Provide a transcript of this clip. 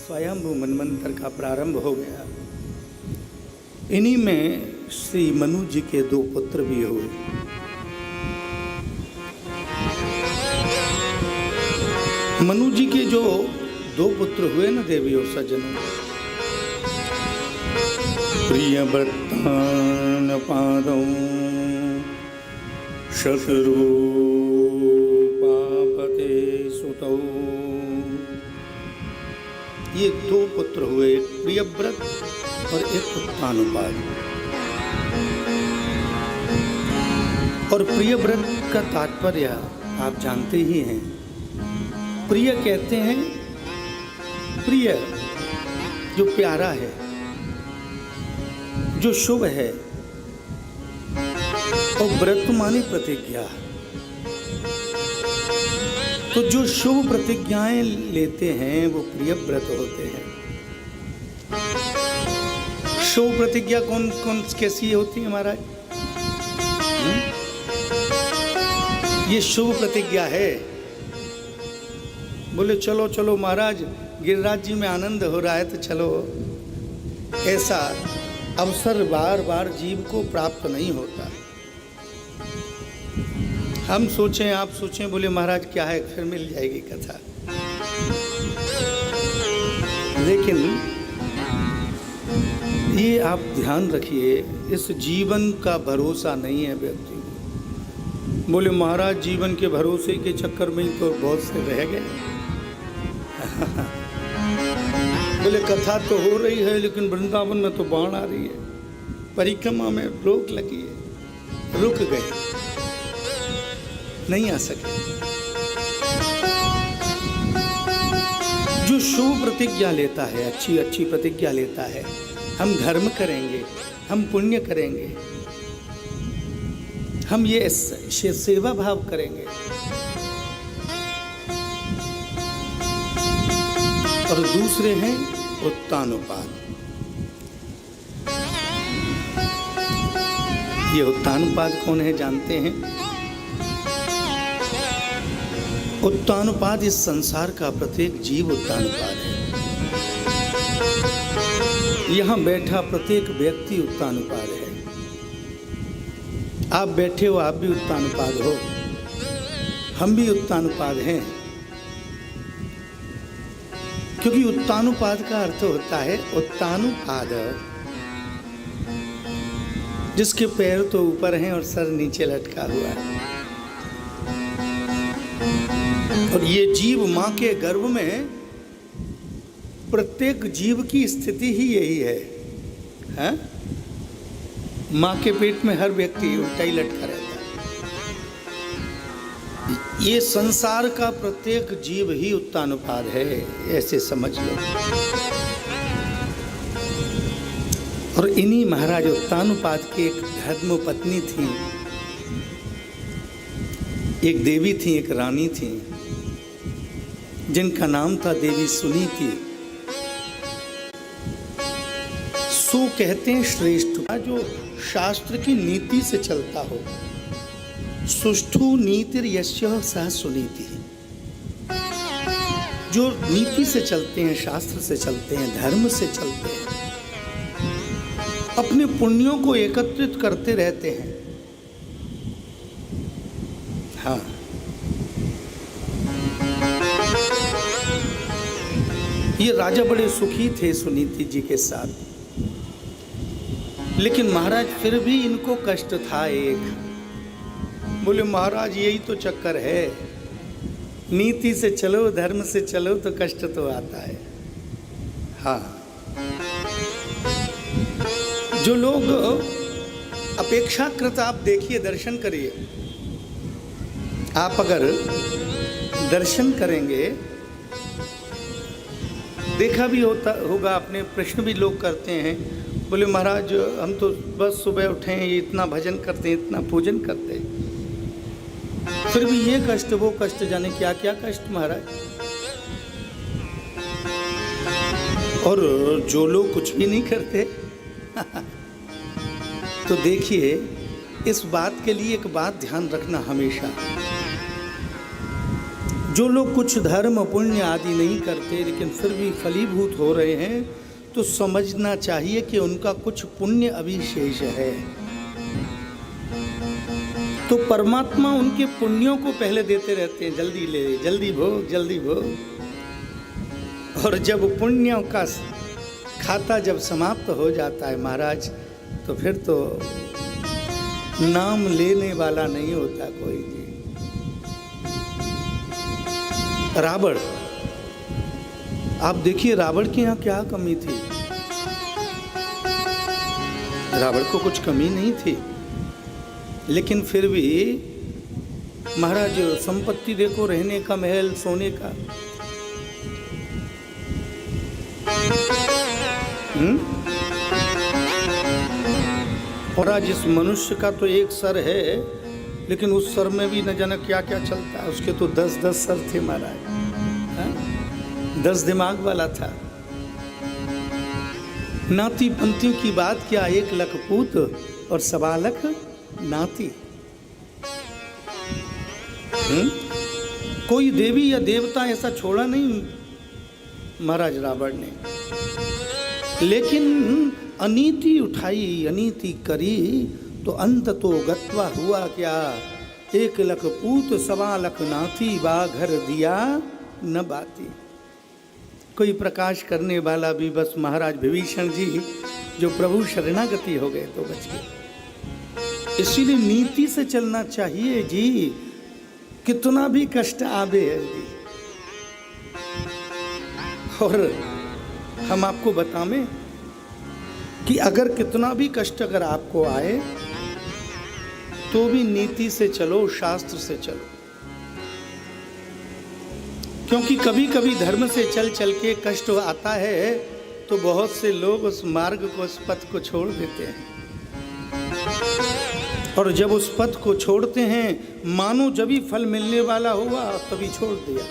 स्वयंभू मनवंतर का प्रारंभ हो गया। इन्हीं में श्री मनु जी के 2 पुत्र भी हुए। मनु जी के जो 2 पुत्र हुए ना देवी और सज्जनों, प्रियव्रतान पादौ शत्रुपापते सुतौ, ये 2 पुत्र हुए, एक प्रियव्रत और एक उत्तानुपाद। और प्रियव्रत का तात्पर्य आप जानते ही हैं। प्रिय कहते हैं, प्रिय जो प्यारा है, जो शुभ है, और व्रत माने प्रतिज्ञा। तो जो शुभ प्रतिज्ञाएं लेते हैं वो प्रिय व्रत होते हैं। शुभ प्रतिज्ञा कौन कौन कैसी होती है महाराज? ये शुभ प्रतिज्ञा है। बोले चलो चलो महाराज, गिरिराज जी में आनंद हो रहा है तो चलो। ऐसा अवसर बार बार जीव को प्राप्त नहीं होता। हम सोचें, आप सोचें, बोले महाराज क्या है, फिर मिल जाएगी कथा। लेकिन ये आप ध्यान रखिए, इस जीवन का भरोसा नहीं है व्यक्ति को। बोले महाराज जीवन के भरोसे के चक्कर में ही तो बहुत से रह गए। बोले कथा तो हो रही है लेकिन वृंदावन में तो बाढ़ आ रही है, परिक्रमा में रोक लगी है, रुक गए, नहीं आ सके। जो शुभ प्रतिज्ञा लेता है, अच्छी अच्छी प्रतिज्ञा लेता है, हम धर्म करेंगे, हम पुण्य करेंगे, हम ये सेवा भाव करेंगे, और दूसरे हैं उत्तानुपाद। ये उत्तानुपाद कौन है जानते हैं? उत्तानुपाद इस संसार का प्रत्येक जीव उत्तानुपाद है। यहां बैठा प्रत्येक व्यक्ति उत्तानुपाद है। आप बैठे हो, आप भी उत्तानुपाद हो, हम भी उत्तानुपाद हैं। क्योंकि उत्तानुपाद का अर्थ होता है उत्तानुपाद, जिसके पैर तो ऊपर हैं और सर नीचे लटका हुआ है। और ये जीव मां के गर्भ में, प्रत्येक जीव की स्थिति ही यही है, हैं? मां के पेट में हर व्यक्ति उल्टा ही लटका रहता है। ये संसार का प्रत्येक जीव ही उत्तानुपाद है, ऐसे समझ लो। और इन्हीं महाराज उत्तानुपाद की एक धर्म पत्नी थी, एक देवी थी, एक रानी थी, जिनका नाम था देवी सुनीति। सो कहते हैं श्रेष्ठ जो शास्त्र की नीति से चलता हो। सुष्ठु नीतिर यस्य सह सुनीति। जो नीति से चलते हैं, शास्त्र से चलते हैं, धर्म से चलते हैं, अपने पुण्यों को एकत्रित करते रहते हैं। हाँ, ये राजा बड़े सुखी थे सुनीति जी के साथ, लेकिन महाराज फिर भी इनको कष्ट था एक। बोले महाराज यही तो चक्कर है, नीति से चलो, धर्म से चलो तो कष्ट तो आता है। हाँ, जो लोग अपेक्षाकृत, आप देखिए, दर्शन करिए, आप अगर दर्शन करेंगे, देखा भी होगा आपने, प्रश्न भी लोग करते हैं, बोले महाराज हम तो बस सुबह उठे हैं, ये इतना भजन करते हैं, इतना पूजन करते हैं, फिर भी ये कष्ट वो कष्ट, जाने क्या क्या कष्ट महाराज। और जो लोग कुछ भी नहीं करते तो देखिए, इस बात के लिए एक बात ध्यान रखना हमेशा, जो लोग कुछ धर्म पुण्य आदि नहीं करते लेकिन फिर भी फलीभूत हो रहे हैं, तो समझना चाहिए कि उनका कुछ पुण्य अभी शेष है। तो परमात्मा उनके पुण्यों को पहले देते रहते हैं, जल्दी ले, जल्दी भोग, जल्दी भोग। और जब पुण्यों का खाता जब समाप्त हो जाता है महाराज, तो फिर तो नाम लेने वाला नहीं होता कोई जी। रावण, आप देखिए रावण के यहाँ क्या कमी थी। रावण को कुछ कमी नहीं थी, लेकिन फिर भी महाराज संपत्ति देखो, रहने का महल, सोने का। और आज इस मनुष्य का तो एक सर है, लेकिन उस सर में भी न जाने क्या क्या चलता है। उसके तो 10-10 सर थे महाराज, 10 दिमाग वाला था। नाती पंथियों की बात क्या, 1 लाख पूत और 1.25 लाख नाती। कोई देवी या देवता ऐसा छोड़ा नहीं महाराज रावण ने, लेकिन अनीति उठाई, अनीति करी, तो अंत तो गत्वा हुआ क्या, 1 लाख पूत 1.25 लाख नाथी, बाघर दिया न बाती। कोई प्रकाश करने वाला भी बस महाराज विभीषण जी जो प्रभु शरणागति हो गए तो बच गए। इसीलिए नीति से चलना चाहिए जी, कितना भी कष्ट आवे है जी। और हम आपको बताएं कि अगर कितना भी कष्ट अगर आपको आए तो भी नीति से चलो, शास्त्र से चलो। क्योंकि कभी कभी धर्म से चल चल के कष्ट आता है, तो बहुत से लोग उस मार्ग को, उस पथ को छोड़ देते हैं। और जब उस पथ को छोड़ते हैं, मानो जब ही फल मिलने वाला हुआ तभी छोड़ दिया।